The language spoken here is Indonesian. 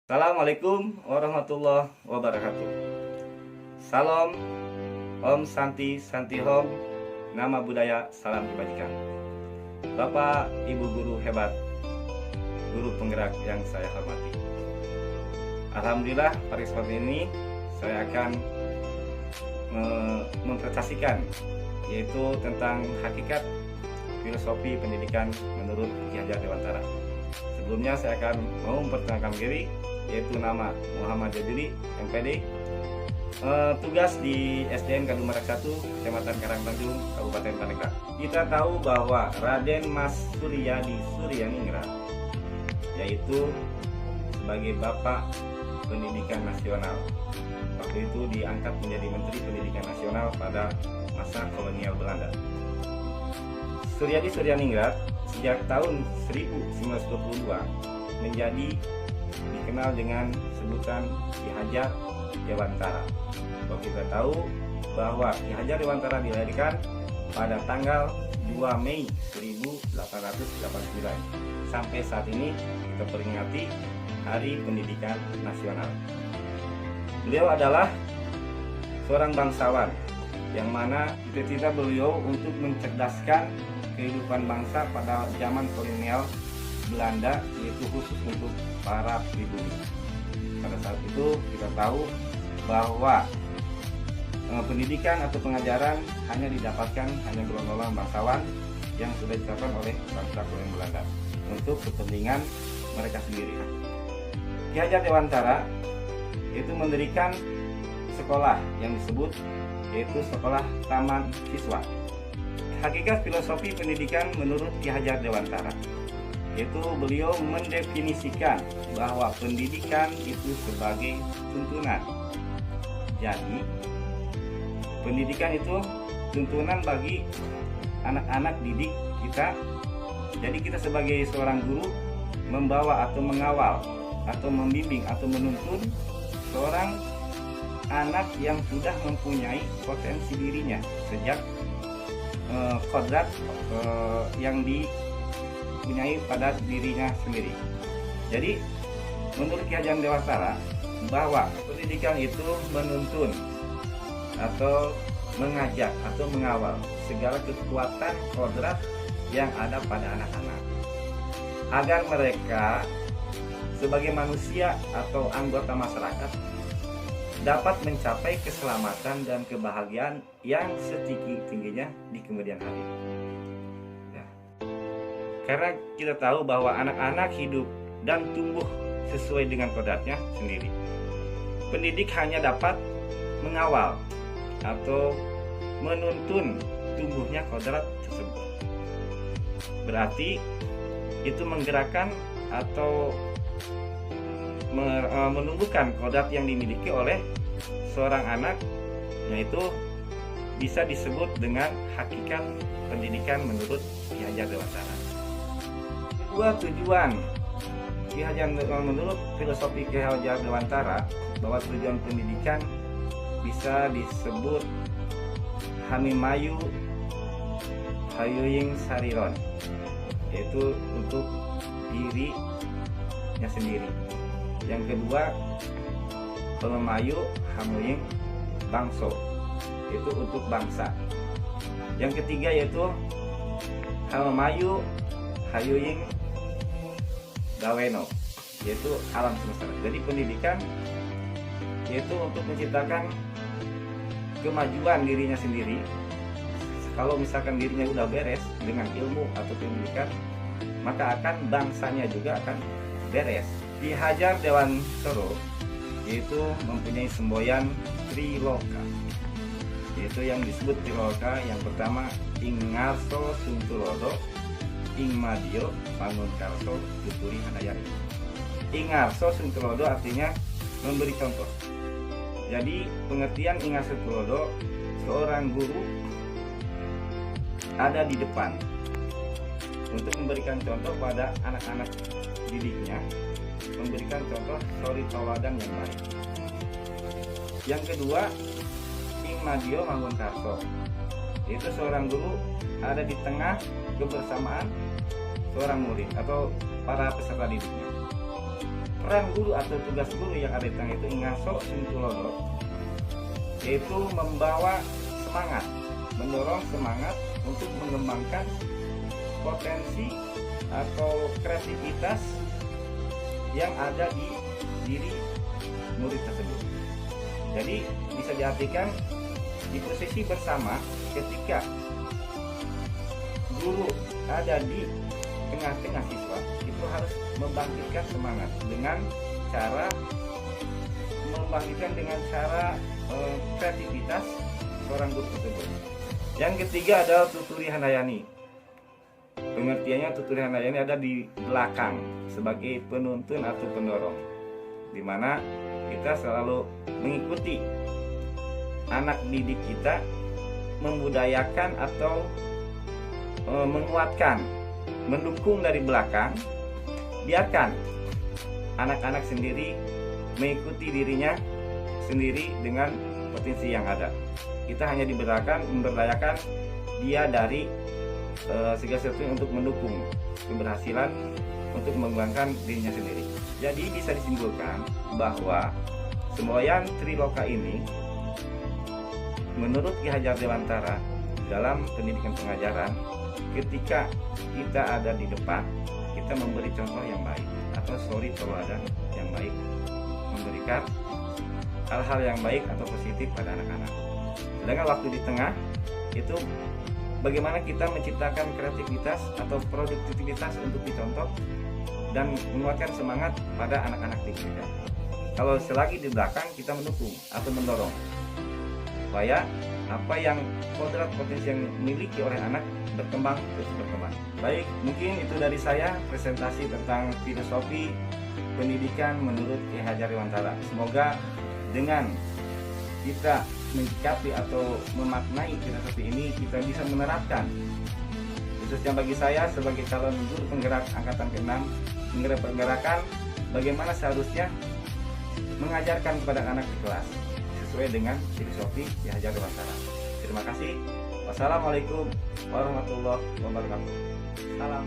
Assalamualaikum warahmatullahi wabarakatuh. Salam, Om Santi Santi Hom, nama budaya, salam kebajikan. Bapak, Ibu guru hebat, guru penggerak yang saya hormati. Alhamdulillah pada kesempatan ini saya akan mempresentasikan yaitu tentang hakikat filosofi pendidikan menurut Ki Hajar Dewantara. Sebelumnya saya akan memperkenalkan diri, yaitu nama Muhammad Jadili, MPD, tugas di SDN Kadumbarak 1, Kecamatan Karangtanjung, Kabupaten Pandeglang. Kita tahu bahwa Raden Mas Suryadi Suryaningrat, yaitu sebagai Bapak Pendidikan Nasional, waktu itu diangkat menjadi Menteri Pendidikan Nasional pada masa kolonial Belanda. Suryadi Suryaningrat sejak tahun 1922 menjadi dikenal dengan sebutan Ki Hajar Dewantara. Kalau kita tahu bahwa Ki Hajar Dewantara dilahirkan pada tanggal 2 Mei 1889. Sampai saat ini kita peringati Hari Pendidikan Nasional. Beliau adalah seorang bangsawan yang mana cita-cita beliau untuk mencerdaskan kehidupan bangsa pada zaman kolonial Belanda, yaitu khusus untuk para pribumi. Pada saat itu kita tahu bahwa pendidikan atau pengajaran hanya didapatkan hanya golongan bangsawan yang sudah ditetapkan oleh bangsa kolonial Belanda untuk kepentingan mereka sendiri. Ki Hajar Dewantara itu mendirikan sekolah yang disebut yaitu Sekolah Taman Siswa. Hakikat filosofi pendidikan menurut Ki Hajar Dewantara, yaitu beliau mendefinisikan bahwa pendidikan itu sebagai tuntunan. Jadi, pendidikan itu tuntunan bagi anak-anak didik kita. Jadi kita sebagai seorang guru membawa atau mengawal atau membimbing atau menuntun seorang anak yang sudah mempunyai potensi dirinya sejak kodrat yang dipunyai pada dirinya sendiri. Jadi menurut Ki Hajar Dewantara bahwa pendidikan itu menuntun atau mengajak atau mengawal segala kekuatan kodrat yang ada pada anak-anak agar mereka sebagai manusia atau anggota masyarakat dapat mencapai keselamatan dan kebahagiaan yang setinggi-tingginya di kemudian hari. Ya. Karena kita tahu bahwa anak-anak hidup dan tumbuh sesuai dengan kodratnya sendiri. Pendidik hanya dapat mengawal atau menuntun tumbuhnya kodrat tersebut. Berarti itu menggerakkan atau menumbuhkan kodrat yang dimiliki oleh seorang anak, yaitu bisa disebut dengan hakikat pendidikan menurut Ki Hajar Dewantara. Kedua tujuan Ki Hajar menurut filosofi Ki Hajar Dewantara bahwa tujuan pendidikan bisa disebut hamimayu hayuing sariron, yaitu untuk dirinya sendiri. Yang kedua, pememayu hamuing bangso, itu untuk bangsa. Yang ketiga yaitu hamemayu hayuing gaweno, yaitu alam semesta. Jadi pendidikan yaitu untuk menciptakan kemajuan dirinya sendiri. Kalau misalkan dirinya udah beres dengan ilmu atau pendidikan, maka akan bangsanya juga akan beres. Ki Hajar Dewantara yaitu mempunyai semboyan Triloka, yaitu yang disebut Triloka. Yang pertama, ing ngarso suntulodo, ing madyo pangunkarso tuturi hanayari. Ing ngarso suntulodo artinya memberi contoh. Jadi pengertian ing ngarso suntulodo, seorang guru ada di depan untuk memberikan contoh pada anak-anak didiknya, memberikan contoh suri tauladan yang baik. Yang kedua, ing madyo mangun karso, yaitu seorang guru ada di tengah kebersamaan seorang murid atau para peserta didiknya. peran guru atau tugas guru yang ada di tengah itu ngaso suntulodo, yaitu membawa semangat, mendorong semangat untuk mengembangkan potensi atau kreativitas yang ada di diri murid tersebut. Jadi bisa diartikan di posisi bersama ketika guru ada di tengah-tengah siswa itu harus membangkitkan semangat dengan cara kreativitas seorang guru tersebut. Yang ketiga adalah tuturi handayani. Pengertiannya tuturi handayani ada di belakang sebagai penuntun atau pendorong, di mana kita selalu mengikuti anak didik kita, membudayakan atau menguatkan, mendukung dari belakang. Biarkan anak-anak sendiri mengikuti dirinya sendiri dengan potensi yang ada. Kita hanya memberdayakan dia dari segala sesuatu untuk mendukung keberhasilan untuk mengembangkan dirinya sendiri. Jadi bisa disimpulkan bahwa semboyan Triloka ini menurut Ki Hajar Dewantara dalam pendidikan pengajaran, ketika kita ada di depan, kita memberi contoh yang baik atau suri teladan yang baik, memberikan hal-hal yang baik atau positif pada anak-anak. Sedangkan waktu di tengah itu bagaimana kita menciptakan kreativitas atau produktivitas untuk dicontoh dan menguatkan semangat pada anak-anak didik kita. Kalau selagi di belakang kita mendukung atau mendorong supaya apa yang kodrat potensi yang dimiliki oleh anak berkembang terus berkembang. Baik, mungkin itu dari saya presentasi tentang filosofi pendidikan menurut Ki Hajar Dewantara. Semoga dengan kita mencikapi atau memaknai filosofi ini kita bisa menerapkan, khususnya bagi saya sebagai calon guru penggerak angkatan ke-6, penggerakan bagaimana seharusnya mengajarkan kepada anak di kelas sesuai dengan filosofi Ki Hajar Dewantara. Terima kasih. Wassalamualaikum warahmatullahi wabarakatuh. Salam.